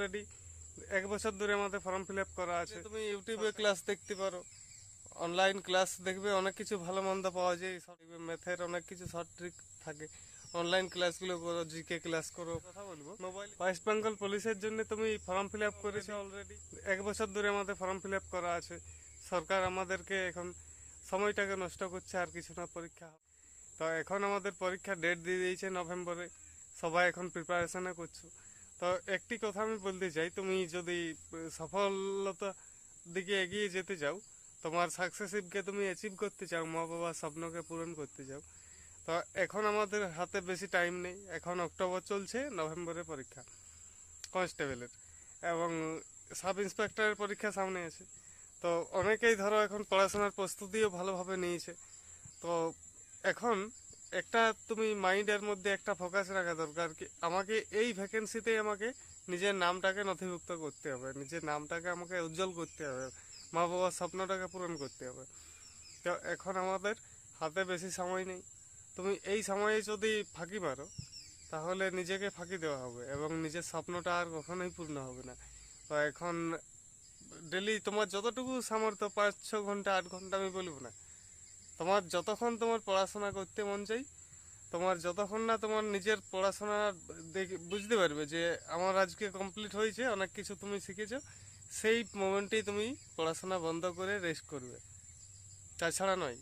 Already 1 বছর ধরে আমাদের ফর্ম ফিল আপ করা আছে। তুমি ইউটিউবে ক্লাস দেখতে পারো, অনলাইন ক্লাস দেখবে, অনেক কিছু ভালো মন্দ পাওয়া যায়। ম্যাথের অনেক কিছু শর্ট ট্রিক থাকে। অনলাইন ক্লাসগুলো করো, জিকে ক্লাস করো। কথা বলবো, মোবাইল ওয়েস্ট বেঙ্গল পুলিশের জন্য তুমি ফর্ম ফিল আপ করেছো অলরেডি। 1 বছর ধরে আমাদের ফর্ম ফিল আপ করা আছে। সরকার আমাদেরকে এখন সময়টাকে নষ্ট করছে, আর কিছু না, পরীক্ষা হবে। তো এখন আমাদের পরীক্ষা ডেট দিয়ে দিয়েছে নভেম্বরে। সবাই এখন প্রিপারেশনে করছো। তো একটি কথা আমি বলতে চাই, তুমি যদি সফলতা দিকে এগিয়ে যেতে চাও, তোমার সাকসেসিভকে তুমি অ্যাচিভ করতে চাও, মা বাবার স্বপ্নকে পূরণ করতে চাও, তো এখন আমাদের হাতে বেশি টাইম নেই। এখন অক্টোবর চলছে, নভেম্বরে পরীক্ষা কনস্টেবলের, এবং সাব ইন্সপেক্টরের পরীক্ষা সামনে আছে। তো অনেকেই ধরো এখন পড়াশোনার প্রস্তুতিও ভালোভাবে নিয়েছে। তো এখন একটা তুমি মাইন্ডের মধ্যে একটা ফোকাস রাখা দরকার কি আমাকে এই ভ্যাকেন্সিতে আমাকে নিজের নামটাকে নথিভুক্ত করতে হবে, নিজের নামটাকে আমাকে উজ্জ্বল করতে হবে, মা বাবার স্বপ্নটাকে পূরণ করতে হবে। তো এখন আমাদের হাতে বেশি সময় নেই। তুমি এই সময়ে যদি ফাঁকি মারো, তাহলে নিজেকে ফাঁকি দেওয়া হবে এবং নিজের স্বপ্নটা আর কখনোই পূর্ণ হবে না। তো এখন ডেলি তোমার যতটুকু সামর্থ্য, 5-6 ঘন্টা 8 ঘন্টা আমি বলবো না, তোমার যতক্ষণ তোমার পড়াশোনা করতে মন চাই, তোমার যতক্ষণ না তোমার নিজের পড়াশোনা দেখে বুঝতে পারবে যে আমার আজকে কমপ্লিট হয়েছে, অনেক কিছু তুমি শিখেছো, সেই মোমেন্টেই তুমি পড়াশোনা বন্ধ করে রেস্ট করবে, তাছাড়া নয়।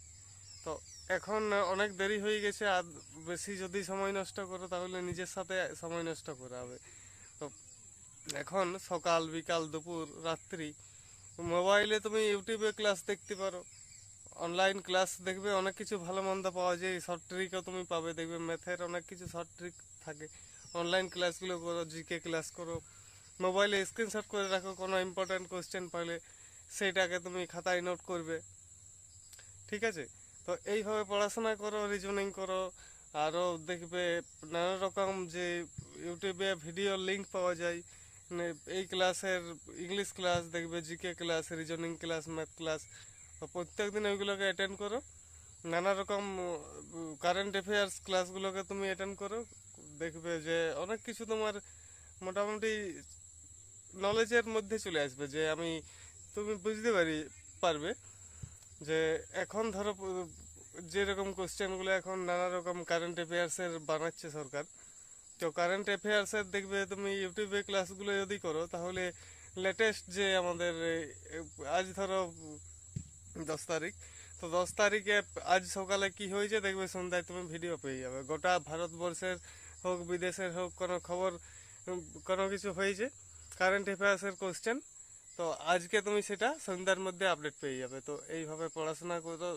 তো এখন অনেক দেরি হয়ে গেছে, আর বেশি যদি সময় নষ্ট করো তাহলে নিজের সাথে সময় নষ্ট করা হবে। তো এখন সকাল বিকাল দুপুর রাত্রি মোবাইলে তুমি ইউটিউবে ক্লাস দেখতে পারো, অনলাইন ক্লাস দেখবে, অনেক কিছু ভালো মন্দ পাওয়া যায়, শর্ট ট্রিকও তুমি পাবে, দেখবে ম্যাথের অনেক কিছু শর্ট ট্রিক থাকে। অনলাইন ক্লাসগুলো করো, জিকে ক্লাস করো, মোবাইলে স্ক্রিনশট করে রাখো, কোনো ইম্পর্ট্যান্ট কোশ্চেন পাইলে সেইটাকে তুমি খাতায় নোট করবে, ঠিক আছে? তো এইভাবে পড়াশোনা করো, রিজনিং করো। আরও দেখবে নানা রকম যে ইউটিউবে ভিডিও লিঙ্ক পাওয়া যায়, এই ক্লাসের ইংলিশ ক্লাস দেখবে, GK class, reasoning class, math class. তো প্রত্যেক দিন ওইগুলোকে অ্যাটেন্ড করো। নানা রকম কারেন্ট অ্যাফেয়ার্স ক্লাসগুলোকে তুমি অ্যাটেন্ড করো। দেখবে যে অনেক কিছু তোমার মোটামুটি নলেজের মধ্যে চলে আসবে, যে আমি তুমি বুঝতে পারবে যে এখন ধরো যেরকম কোশ্চেনগুলো এখন নানা রকম কারেন্ট অ্যাফেয়ার্সের বানাচ্ছে সরকার। তো কারেন্ট অ্যাফেয়ার্সের দেখবে তুমি ইউটিউবে ক্লাসগুলো যদি করো, তাহলে লেটেস্ট যে আমাদের আজ ধরো 10 তারিখ, তো 10 তারিখে আজ সকালে কি হয়েছে দেখবে, সন্ধ্যায় তুমি ভিডিও পেয়ে যাবে। গোটা ভারতবর্ষের হোক বিদেশের হোক, কোনো খবর কোনো কিছু হয়েছে, কারেন্ট অ্যাফেয়ার্সের কোশ্চেন, তো আজকে তুমি সেটা সন্ধ্যার মধ্যে আপডেট পেয়ে যাবে। তো এইভাবে পড়াশোনা করো,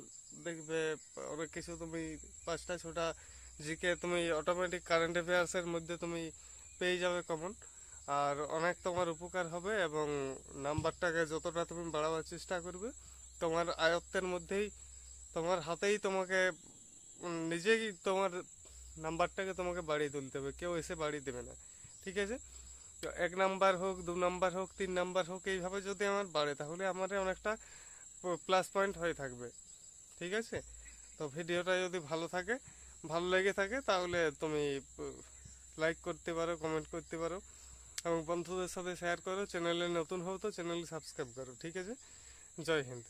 দেখবে অনেক কিছু তুমি 5টা 6টা জিকে তুমি অটোমেটিক কারেন্ট অ্যাফেয়ার্সের মধ্যে তুমি পেয়ে যাবে কমন। আর অনেক তোমার উপকার হবে, এবং নাম্বারটাকে যতটা তুমি বাড়াবার চেষ্টা করবে, তোমার আয়ত্তের মধ্যেই, তোমার হাতেই তোমাকে নিজেই তোমার নাম্বারটাকে তোমাকে বাড়িয়ে তুলতে হবে, কেউ এসে বাড়িয়ে দেবে না, ঠিক আছে? তো 1 নাম্বার হোক, 2 নাম্বার হোক, 3 নাম্বার হোক, এইভাবে যদি আমার বাড়ে, তাহলে আমার অনেকটা প্লাস পয়েন্ট হয়ে থাকবে, ঠিক আছে? তো ভিডিওটা যদি ভালো লেগে থাকে, তাহলে তুমি লাইক করতে পারো, কমেন্ট করতে পারো, এবং বন্ধুদের সাথে শেয়ার করো। চ্যানেলে নতুন হও তো চ্যানেল সাবস্ক্রাইব করো, ঠিক আছে? জয় হিন্দ।